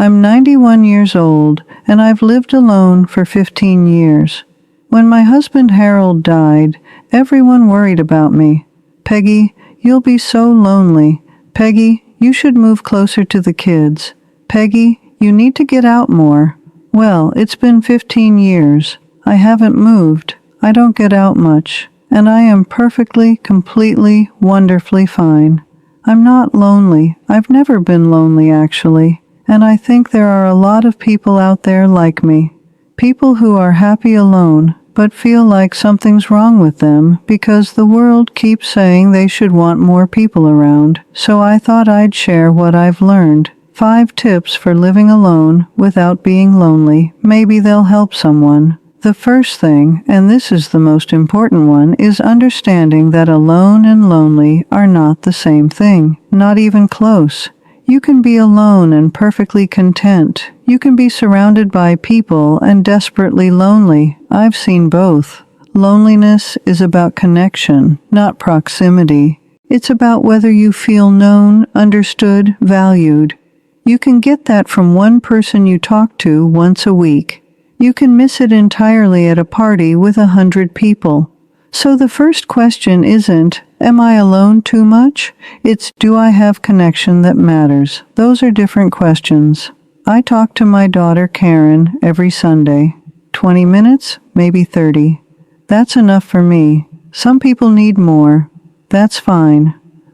I'm 91 years old, and I've lived alone for 15 years. When my husband Harold died, everyone worried about me. Peggy, you'll be so lonely. Peggy, you should move closer to the kids. Peggy, you need to get out more. Well, it's been 15 years. I haven't moved. I don't get out much. And I am perfectly, completely, wonderfully fine. I'm not lonely. I've never been lonely, actually. And I think there are a lot of people out there like me. People who are happy alone, but feel like something's wrong with them because the world keeps saying they should want more people around. So I thought I'd share what I've learned. 5 tips for living alone without being lonely. Maybe they'll help someone. The first thing, and this is the most important one, is understanding that alone and lonely are not the same thing. Not even close. You can be alone and perfectly content. You can be surrounded by people and desperately lonely. I've seen both. Loneliness is about connection, not proximity. It's about whether you feel known, understood, valued. You can get that from one person you talk to once a week. You can miss it entirely at a party with 100 people. So the first question isn't, am I alone too much? It's, do I have connection that matters? Those are different questions. I talk to my daughter Karen every Sunday. 20 minutes, maybe 30. That's enough for me. Some people need more. That's fine.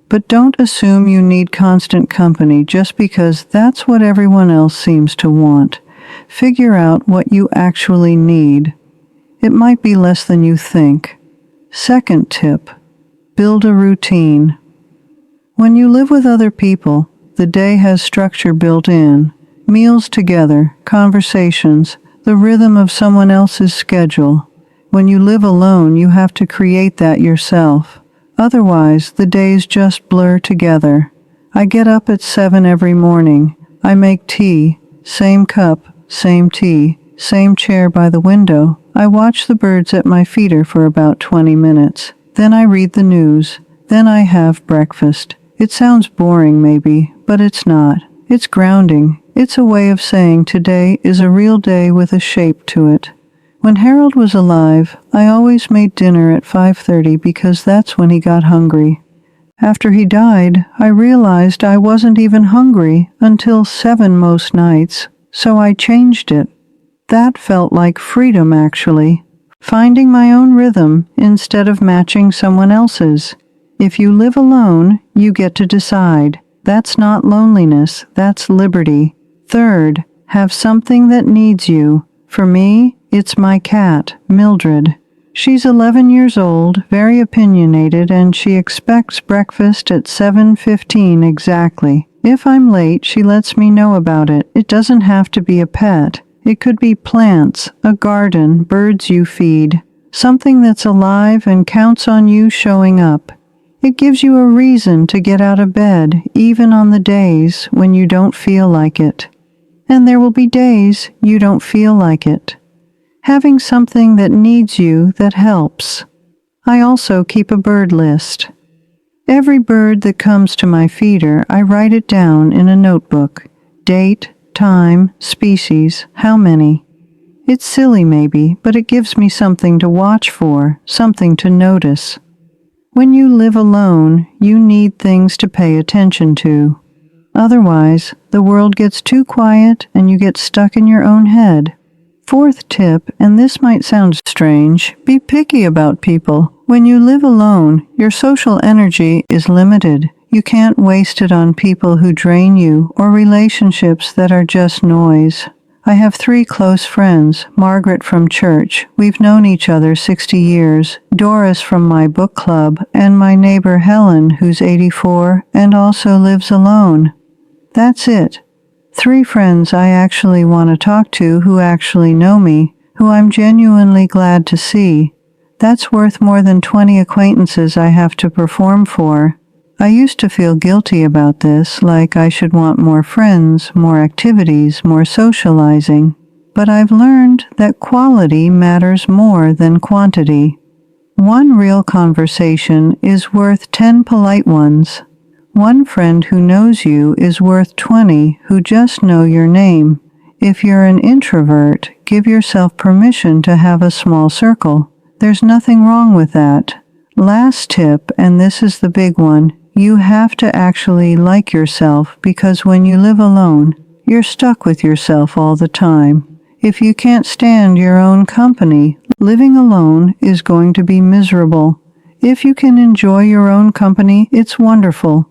But don't assume you need constant company just because that's what everyone else seems to want. Figure out what you actually need. It might be less than you think. Second tip, build a routine. When you live with other people, the day has structure built in. Meals together, conversations, the rhythm of someone else's schedule. When you live alone, you have to create that yourself. Otherwise, the days just blur together. I get up at 7 every morning. I make tea, same cup, same tea, same chair by the window. I watch the birds at my feeder for about 20 minutes. Then I read the news. Then I have breakfast. It sounds boring maybe, but it's not. It's grounding. It's a way of saying today is a real day with a shape to it. When Harold was alive, I always made dinner at 5:30 because that's when he got hungry. After he died, I realized I wasn't even hungry until 7 most nights, so I changed it. That felt like freedom, actually. Finding my own rhythm instead of matching someone else's. If you live alone, you get to decide. That's not loneliness, that's liberty. Third, have something that needs you. For me, it's my cat, Mildred. She's 11 years old, very opinionated, and she expects breakfast at 7:15 exactly. If I'm late, she lets me know about it. It doesn't have to be a pet. It could be plants, a garden, birds you feed, something that's alive and counts on you showing up. It gives you a reason to get out of bed, even on the days when you don't feel like it. And there will be days you don't feel like it. Having something that needs you that helps. I also keep a bird list. Every bird that comes to my feeder, I write it down in a notebook. Date, time, species, how many. It's silly maybe, but it gives me something to watch for, something to notice. When you live alone, you need things to pay attention to. Otherwise, the world gets too quiet and you get stuck in your own head. Fourth tip, and this might sound strange, be picky about people. When you live alone, your social energy is limited. You can't waste it on people who drain you or relationships that are just noise. I have 3 close friends, Margaret from church, we've known each other 60 years, Doris from my book club, and my neighbor Helen, who's 84 and also lives alone. That's it. 3 friends I actually want to talk to who actually know me, who I'm genuinely glad to see. That's worth more than 20 acquaintances I have to perform for. I used to feel guilty about this, like I should want more friends, more activities, more socializing. But I've learned that quality matters more than quantity. 1 real conversation is worth 10 polite ones. One friend who knows you is worth 20 who just know your name. If you're an introvert, give yourself permission to have a small circle. There's nothing wrong with that. Last tip, and this is the big one, you have to actually like yourself, because when you live alone, you're stuck with yourself all the time. If you can't stand your own company, living alone is going to be miserable. If you can enjoy your own company, it's wonderful.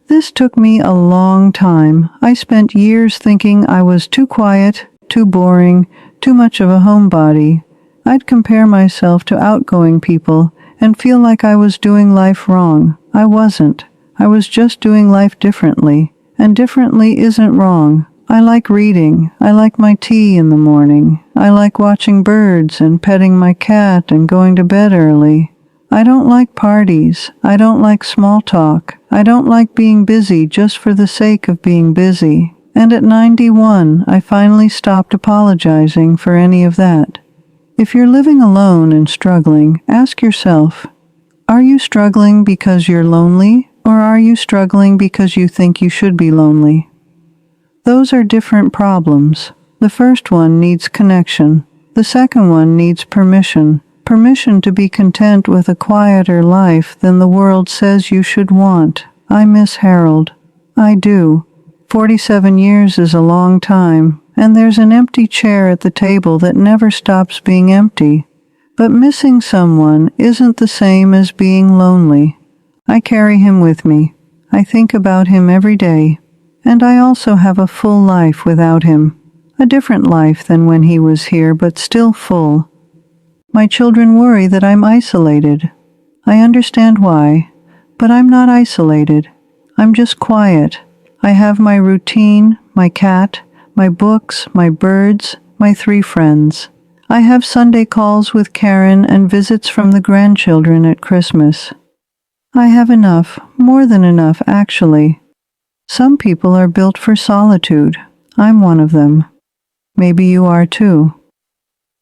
This took me a long time. I spent years thinking I was too quiet, too boring, too much of a homebody. I'd compare myself to outgoing people and feel like I was doing life wrong. I wasn't. I was just doing life differently. And differently isn't wrong. I like reading. I like my tea in the morning. I like watching birds and petting my cat and going to bed early. I don't like parties. I don't like small talk. I don't like being busy just for the sake of being busy. And at 91, I finally stopped apologizing for any of that. If you're living alone and struggling, ask yourself, are you struggling because you're lonely, or are you struggling because you think you should be lonely? Those are different problems. The first one needs connection. The second one needs permission. Permission to be content with a quieter life than the world says you should want. I miss Harold. I do. 47 years is a long time, and there's an empty chair at the table that never stops being empty. But missing someone isn't the same as being lonely. I carry him with me. I think about him every day. And I also have a full life without him. A different life than when he was here, but still full. My children worry that I'm isolated. I understand why, but I'm not isolated. I'm just quiet. I have my routine, my cat, my books, my birds, my 3 friends. I have Sunday calls with Karen and visits from the grandchildren at Christmas. I have enough, more than enough, actually. Some people are built for solitude. I'm one of them. Maybe you are too.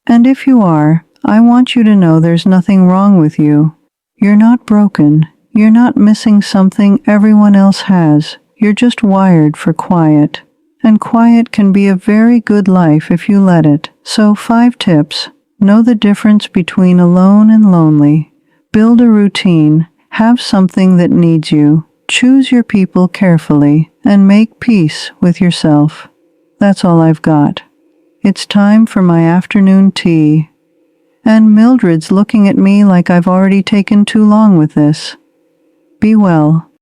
And if you are, I want you to know there's nothing wrong with you. You're not broken. You're not missing something everyone else has. You're just wired for quiet. And quiet can be a very good life if you let it. So 5 tips. Know the difference between alone and lonely. Build a routine. Have something that needs you. Choose your people carefully. And make peace with yourself. That's all I've got. It's time for my afternoon tea. And Mildred's looking at me like I've already taken too long with this. Be well.